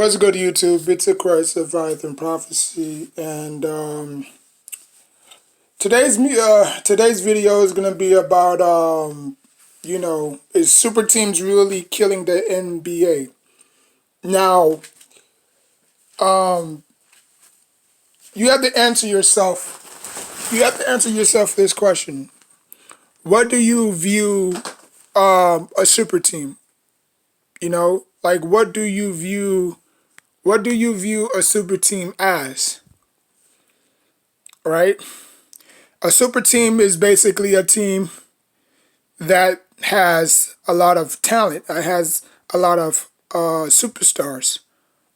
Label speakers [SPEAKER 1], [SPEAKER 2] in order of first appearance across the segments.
[SPEAKER 1] What's good, YouTube? It's a Christ of Faith and Prophecy, and today's video is gonna be about is super teams really killing the NBA? Now, um, you have to answer yourself. You have to answer yourself this question: what do you view a super team? Like what do you view? What do you view a super team as? Right? A super team is basically a team that has a lot of talent. It has a lot of superstars.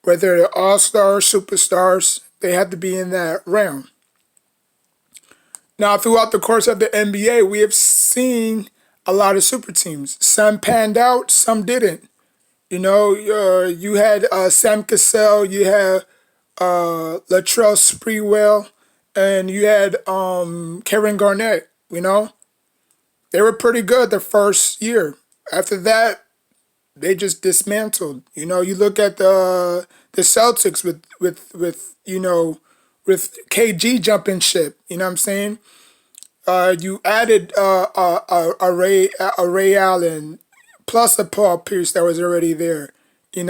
[SPEAKER 1] Whether they're all-stars, superstars, they have to be in that realm. Now, throughout the course of the NBA, we have seen a lot of super teams. Some panned out, some didn't. You had Sam Cassell, you had Latrell Sprewell, and you had Kevin Garnett. They were pretty good the first year. After that, they just dismantled. You look at the Celtics with KG jumping ship. You know what I'm saying? You added a Ray Allen plus a Paul Pierce that was already there. They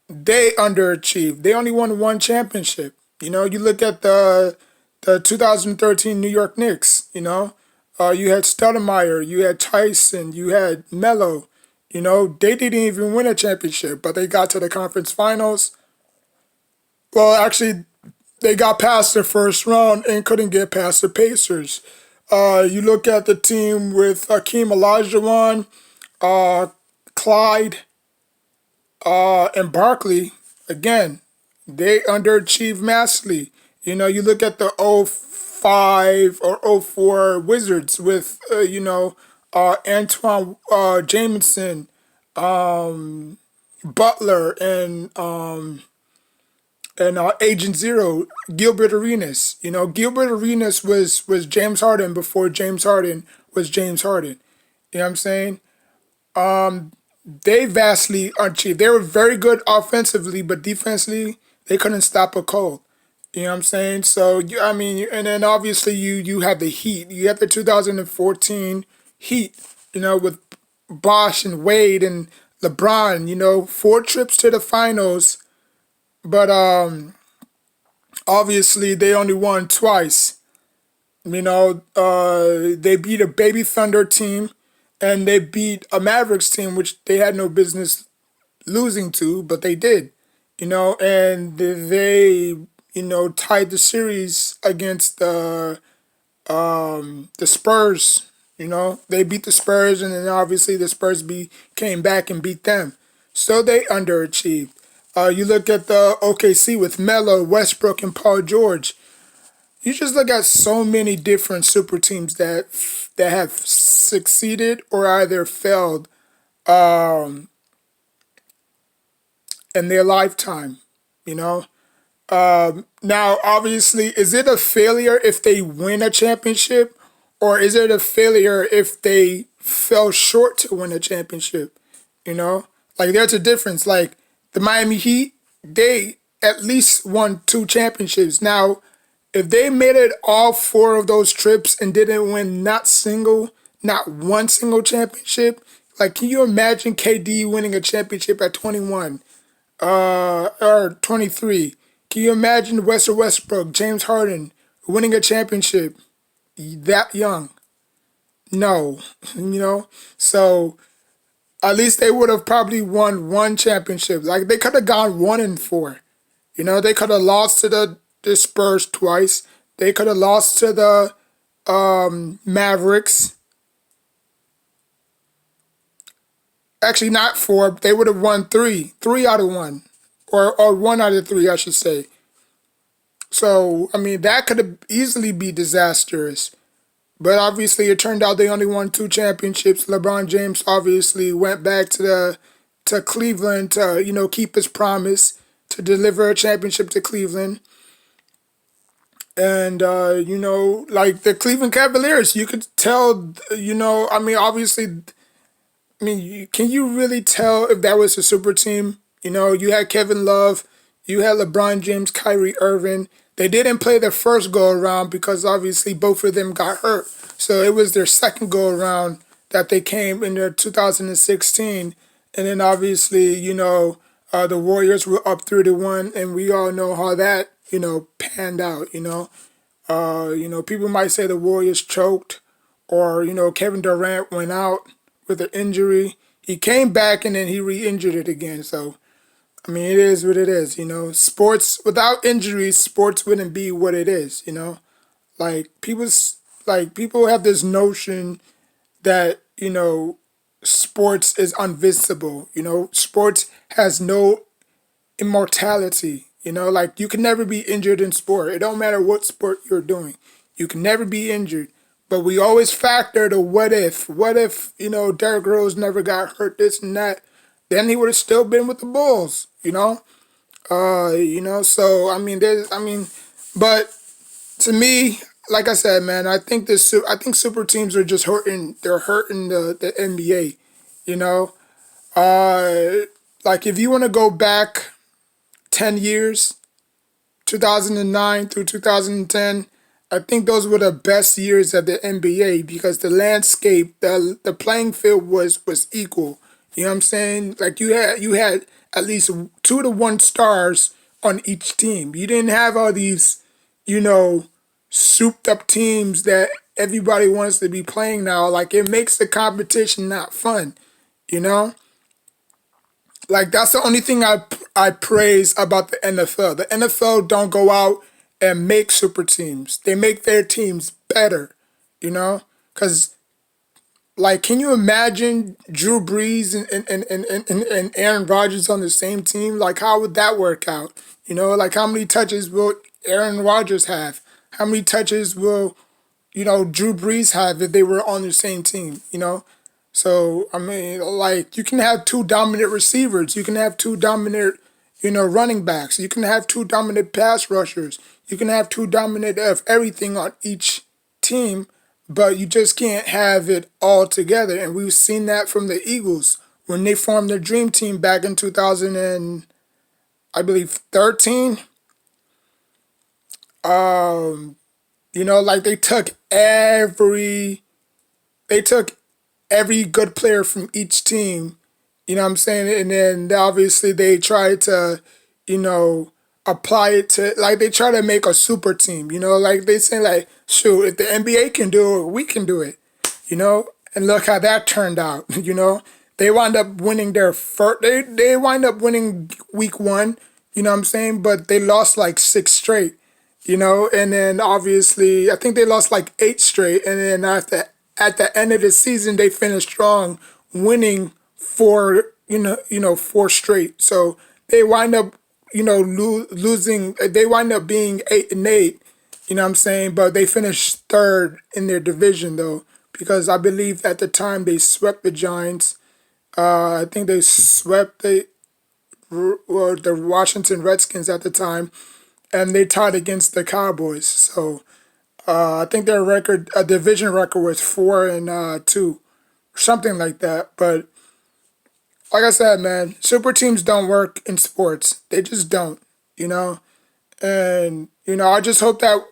[SPEAKER 1] underachieved. They only won one championship. You look at the 2013 New York Knicks. You had Stoudemire, you had Tyson, you had Melo. They didn't even win a championship, but they got to the conference finals. Well, actually, they got past the first round and couldn't get past the Pacers. You look at the team with Hakeem Olajuwon, Clyde, and Barkley. Again, they underachieved massively. You look at the 05 or '04 Wizards with, Antoine Jameson, Butler, and Agent Zero, Gilbert Arenas. Gilbert Arenas was James Harden before James Harden was James Harden. You know what I'm saying? They vastly achieved. They were very good offensively, but defensively, they couldn't stop a cold. You know what I'm saying? So, and then obviously you have the Heat. You have the 2014 Heat, with Bosh and Wade and LeBron, 4 trips to the finals, but obviously they only won twice. They beat a Baby Thunder team and they beat a Mavericks team, which they had no business losing to, but they did. And they tied the series against the Spurs. They beat the Spurs, and then obviously the Spurs came back and beat them. So they underachieved. You look at the OKC with Melo, Westbrook, and Paul George. You just look at so many different super teams that have succeeded or either failed in their lifetime. Now, obviously, is it a failure if they win a championship, or is it a failure if they fell short to win a championship? Like there's a difference. Like the Miami Heat, they at least won 2 championships. Now, if they made it all 4 of those trips and didn't win not one single championship, like can you imagine KD winning a championship at 21 or 23? Can you imagine Russell Westbrook, James Harden winning a championship that young? No, So at least they would have probably won one championship. Like they could have gone 1-4. They could have lost to the Spurs twice. They could have lost to the Mavericks. Actually, not 4. They would have won 3 out of 1, or 1 out of 3, I should say. So that could have easily be disastrous. But obviously, it turned out they only won 2 championships. LeBron James obviously went back to Cleveland to keep his promise to deliver a championship to Cleveland. And like the Cleveland Cavaliers, you could tell. Obviously, can you really tell if that was a super team? You know, you had Kevin Love, you had LeBron James, Kyrie Irving. They didn't play their first go around because obviously both of them got hurt. So it was their second go around that they came in their 2016. And then obviously, the Warriors were up 3-1, and we all know how that, panned out, people might say the Warriors choked, or, Kevin Durant went out with an injury. He came back and then he re-injured it again. So, I mean, it is what it is, Sports, without injuries, sports wouldn't be what it is. Like, people have this notion that, sports is invincible. Sports has no immortality. Like you can never be injured in sport. It don't matter what sport you're doing. You can never be injured. But we always factor the what if. What if, Derrick Rose never got hurt, this and that. Then he would have still been with the Bulls. So but to me, like I said, man, I think super teams are just hurting. They're hurting the NBA. You know, like if you want to go back 10 years, 2009 through 2010, I think those were the best years of the NBA because the landscape, the playing field was equal. You know what I'm saying? Like you had at least 2 to 1 stars on each team. You didn't have all these, you know, souped up teams that everybody wants to be playing now. Like it makes the competition not fun, you know? Like that's the only thing I praise about the NFL. The NFL don't go out and make super teams. They make their teams better, you know? Cause like can you imagine Drew Brees and Aaron Rodgers on the same team? Like how would that work out? You know, like how many touches will Aaron Rodgers have? How many touches will, Drew Brees have if they were on the same team, you know? So, I mean, like, you can have 2 dominant receivers. You can have 2 dominant, running backs. You can have 2 dominant pass rushers. You can have 2 dominant of everything on each team, but you just can't have it all together. And we've seen that from the Eagles when they formed their dream team back in 2000 and, I believe, 13. Like they took every good player from each team, you know what I'm saying? And then obviously they try to, you know, apply it to, like they try to make a super team, like they say like, shoot, if the NBA can do it, we can do it, you know? And look how that turned out, you know? They wind up winning their first, they wind up winning week 1, you know what I'm saying? But they lost like 6 straight, and then obviously I think they lost like 8 straight, and then at the end of the season they finished strong, winning 4 straight. So they wind up losing. They wind up being 8-8. You know what I'm saying? But they finished third in their division though, because I believe at the time they swept the Giants. I think they swept the Washington Redskins at the time, and they tied against the Cowboys. So I think their record, a division record, was 4-2, something like that. But like I said, man, super teams don't work in sports. They just don't, you know. And I just hope that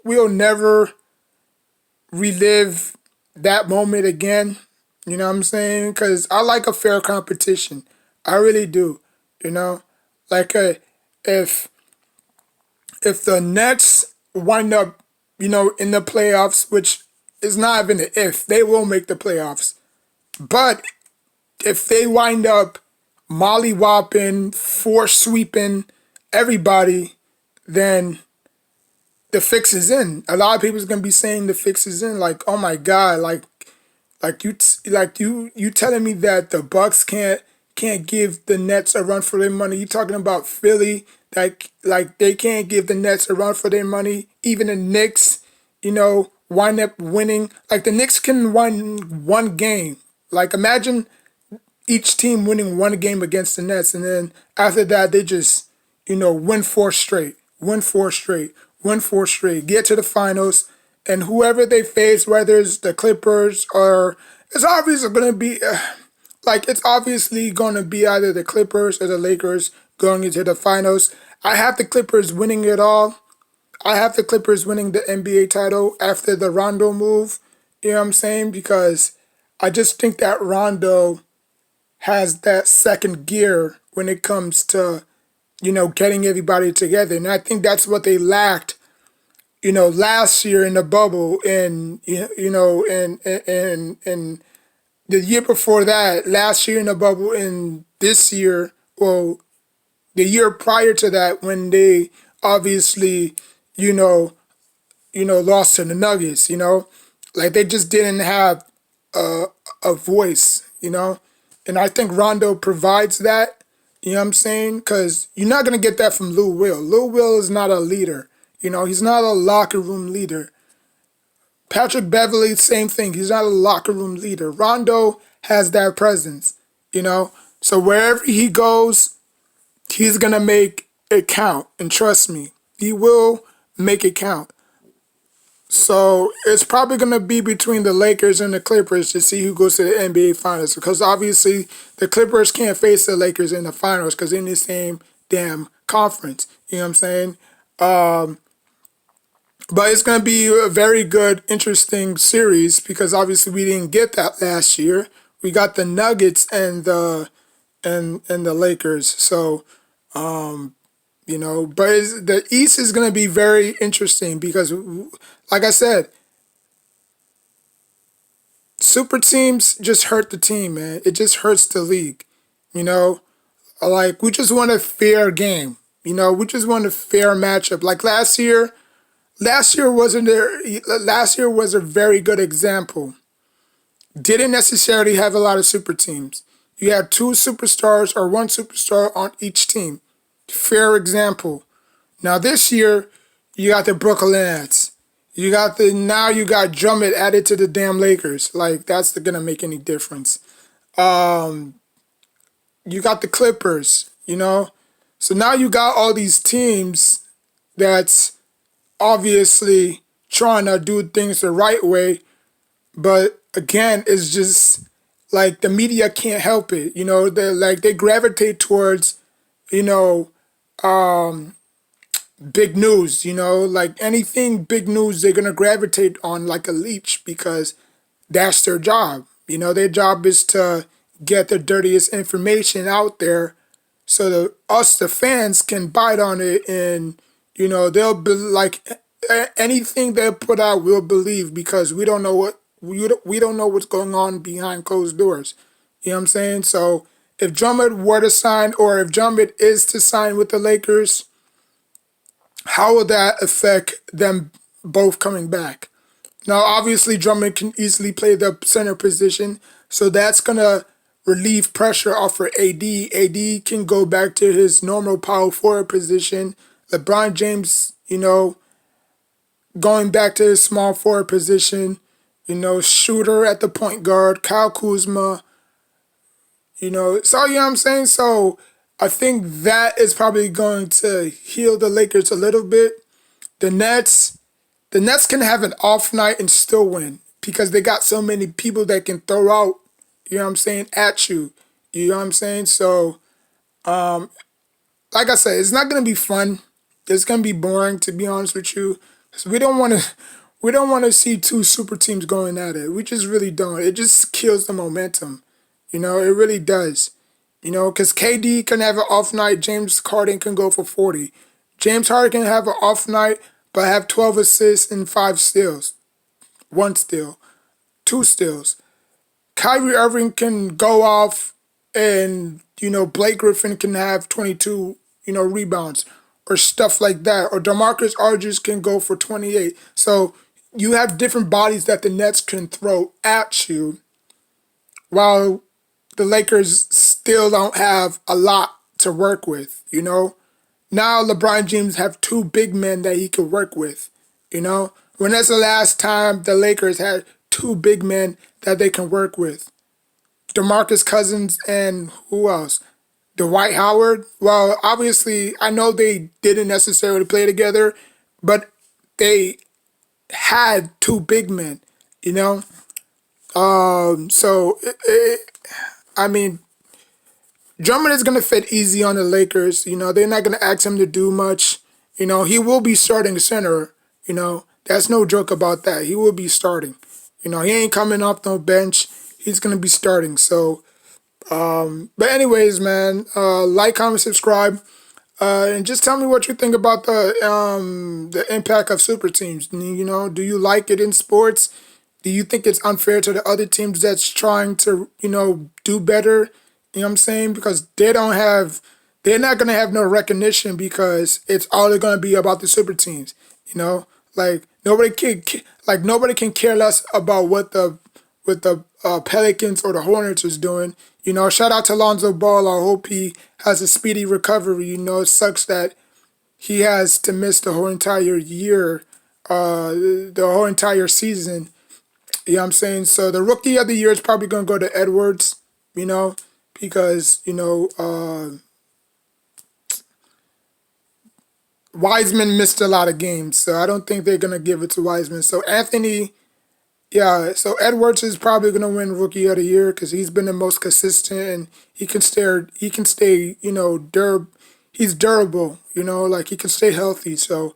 [SPEAKER 1] we'll never relive that moment again. You know what I'm saying? Because I like a fair competition. I really do. You know, like if if the Nets wind up, in the playoffs, which is not even an if, they will make the playoffs. But if they wind up mollywopping, force sweeping everybody, then the fix is in. A lot of people's gonna be saying the fix is in. Like, oh my God, you telling me that the Bucks can't give the Nets a run for their money. You talking about Philly, like they can't give the Nets a run for their money. Even the Knicks, wind up winning. Like the Knicks can win 1 game. Like imagine each team winning 1 game against the Nets, and then after that they just, win 4 straight, win 4 straight, win 4 straight, get to the finals, and whoever they face, whether it's the Clippers or it's obviously going to be, like it's obviously going to be either the Clippers or the Lakers going into the finals. I have the Clippers winning it all. I have the Clippers winning the NBA title after the Rondo move. You know what I'm saying? Because I just think that Rondo has that second gear when it comes to, getting everybody together. And I think that's what they lacked, last year in the bubble and, and the year before that, last year in the bubble and this year, well, the year prior to that when they obviously, you know, lost to the Nuggets, like they just didn't have a, a voice, and I think Rondo provides that. You know what I'm saying? Because you're not gonna get that from Lou Will. Lou Will is not a leader. He's not a locker room leader. Patrick Beverly, same thing. He's not a locker room leader. Rondo has that presence. So wherever he goes, he's gonna make it count. And trust me, he will make it count. So it's probably going to be between the Lakers and the Clippers to see who goes to the NBA Finals. Because obviously the Clippers can't face the Lakers in the finals because they're in the same damn conference. You know what I'm saying? But it's going to be a very good, interesting series because obviously we didn't get that last year. We got the Nuggets and the Lakers. So but the East is going to be very interesting because, like I said, super teams just hurt the team, man. It just hurts the league, you know. Like we just want a fair game, We just want a fair matchup. Like last year, wasn't there. Last year was a very good example. Didn't necessarily have a lot of super teams. You had two superstars or one superstar on each team. Fair example. Now this year, you got the Brooklyn Nets. You got Drummond added to the damn Lakers. Like that's not gonna make any difference. You got the Clippers. So now you got all these teams that's obviously trying to do things the right way, but again, it's just like the media can't help it. They gravitate towards, you know, big news, like anything big news, they're gonna gravitate on like a leech because that's their job. Their job is to get the dirtiest information out there so that us, the fans, can bite on it and, they'll be like anything they put out, we'll believe because we don't know what's going on behind closed doors. You know what I'm saying? So if Drummond were to sign or if Drummond is to sign with the Lakers, how will that affect them both coming back? Now, obviously, Drummond can easily play the center position, so that's going to relieve pressure off for AD. AD can go back to his normal power forward position. LeBron James, going back to his small forward position. Shooter at the point guard, Kyle Kuzma. So, you know what I'm saying? So, I think that is probably going to heal the Lakers a little bit. The Nets can have an off night and still win because they got so many people that can throw out, at you. You know what I'm saying? So, like I said, it's not going to be fun. It's going to be boring, to be honest with you. So we don't want to see two super teams going at it. We just really don't. It just kills the momentum. It really does. Because KD can have an off night, James Harden can go for 40. James Harden can have an off night, but have 12 assists and 5 steals. 1 steal. 2 steals. Kyrie Irving can go off and, Blake Griffin can have 22, rebounds or stuff like that. Or DeMarcus Aldridge can go for 28. So you have different bodies that the Nets can throw at you while the Lakers still don't have a lot to work with, Now LeBron James have 2 big men that he could work with, When that's the last time the Lakers had 2 big men that they can work with? DeMarcus Cousins and who else? Dwight Howard? Well, obviously, I know they didn't necessarily play together, but they had 2 big men, So I mean, Drummond is going to fit easy on the Lakers. They're not going to ask him to do much. He will be starting center. That's no joke about that. He will be starting. He ain't coming off no bench. He's going to be starting. So, but anyways, man, like, comment, subscribe. And just tell me what you think about the impact of super teams. Do you like it in sports? Do you think it's unfair to the other teams that's trying to, do better? You know what I'm saying? Because they're not gonna have no recognition because it's all gonna be about the super teams. Like nobody can care less about what the Pelicans or the Hornets is doing. Shout out to Lonzo Ball. I hope he has a speedy recovery. It sucks that he has to miss the whole entire year, the whole entire season. You know what I'm saying? So the rookie of the year is probably going to go to Edwards, because, Wiseman missed a lot of games. So I don't think they're going to give it to Wiseman. So Edwards is probably going to win Rookie of the Year because he's been the most consistent and he can stay, he's durable, like he can stay healthy. So,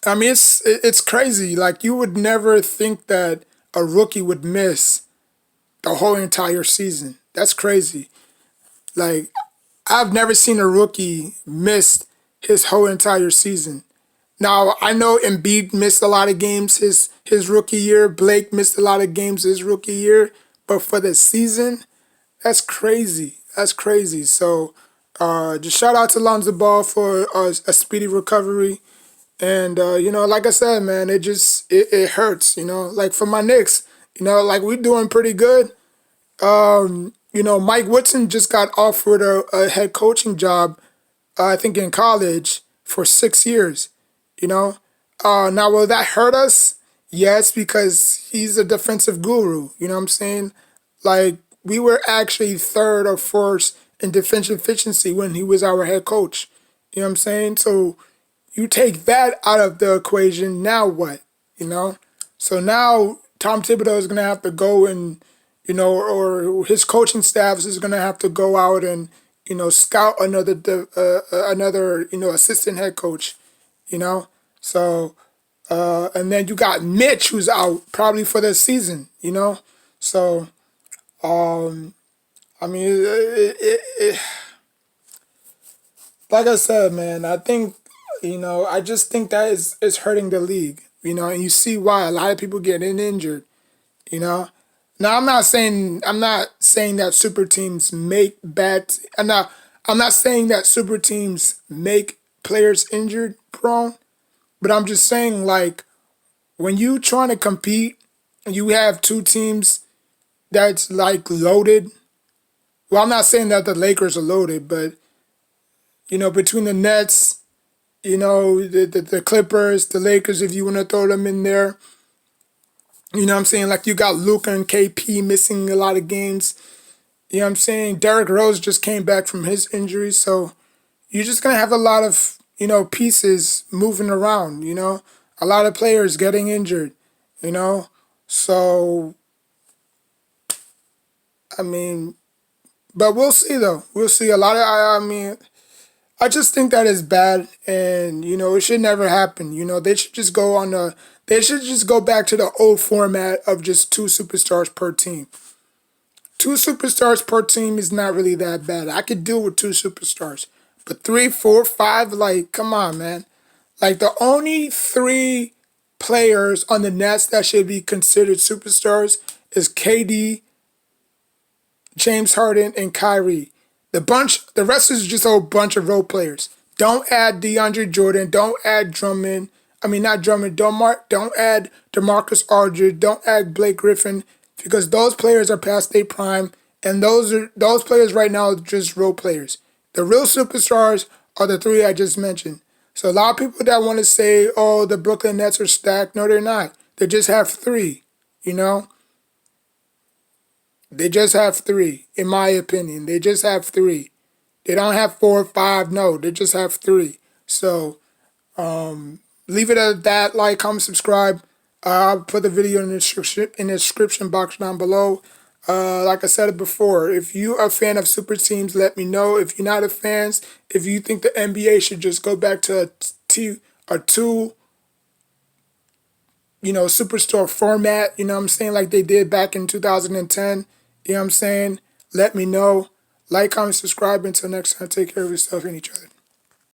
[SPEAKER 1] I mean, it's crazy. Like, you would never think that a rookie would miss the whole entire season. That's crazy. Like, I've never seen a rookie miss his whole entire season. Now, I know Embiid missed a lot of games his rookie year. Blake missed a lot of games his rookie year. But for the season, that's crazy. That's crazy. So, just shout out to Lonzo Ball for a speedy recovery. And, like I said, man, it hurts, like for my Knicks, like we're doing pretty good. Mike Woodson just got offered a head coaching job, I think in college for 6 years, Now, will that hurt us? Yes, because he's a defensive guru, you know what I'm saying? Like, we were actually third or fourth in defensive efficiency when he was our head coach, you know what I'm saying? So, you take that out of the equation, now what? So now Tom Thibodeau is going to have to go and, or his coaching staffs is going to have to go out and, scout another assistant head coach, So, and then you got Mitch who's out probably for the season, So, I mean, like I said, man, I think, I just think that is hurting the league, and you see why a lot of people getting injured, Now, I'm not saying that super teams make bad. I'm not saying that super teams make players injured prone, but I'm just saying, like, when you trying to compete and you have two teams that's like loaded. Well, I'm not saying that the Lakers are loaded, but between the Nets, the Clippers, the Lakers, if you want to throw them in there. You know what I'm saying? Like, you got Luka and KP missing a lot of games. You know what I'm saying? Derrick Rose just came back from his injury. So you're just going to have a lot of, pieces moving around, A lot of players getting injured, So, I mean, but we'll see, though. We'll see. A lot of, I mean, I just think that is bad, and it should never happen. They should just go back to the old format of just two superstars per team. Two superstars per team is not really that bad. I could deal with two superstars, but 3, 4, 5, like, come on, man. Like, the only 3 players on the Nets that should be considered superstars is KD, James Harden, and Kyrie. The rest is just a bunch of role players. Don't add DeAndre Jordan. Don't add Drummond. I mean, not Drummond. Don't add DeMarcus Aldridge. Don't add Blake Griffin, because those players are past their prime, and those players right now are just role players. The real superstars are the 3 I just mentioned. So a lot of people that want to say, "Oh, the Brooklyn Nets are stacked," no, they're not. They just have 3. They just have 3, in my opinion. They just have 3. They don't have 4 or 5. No, they just have 3. So, leave it at that. Like, comment, subscribe. I'll put the video in the description box down below. Like I said it before, if you are a fan of super teams, let me know. If you're not a fan, if you think the NBA should just go back to a two, superstar format, you know what I'm saying, like they did back in 2010, you know what I'm saying, let me know. Like, comment, subscribe. Until next time, take care of yourself and each other.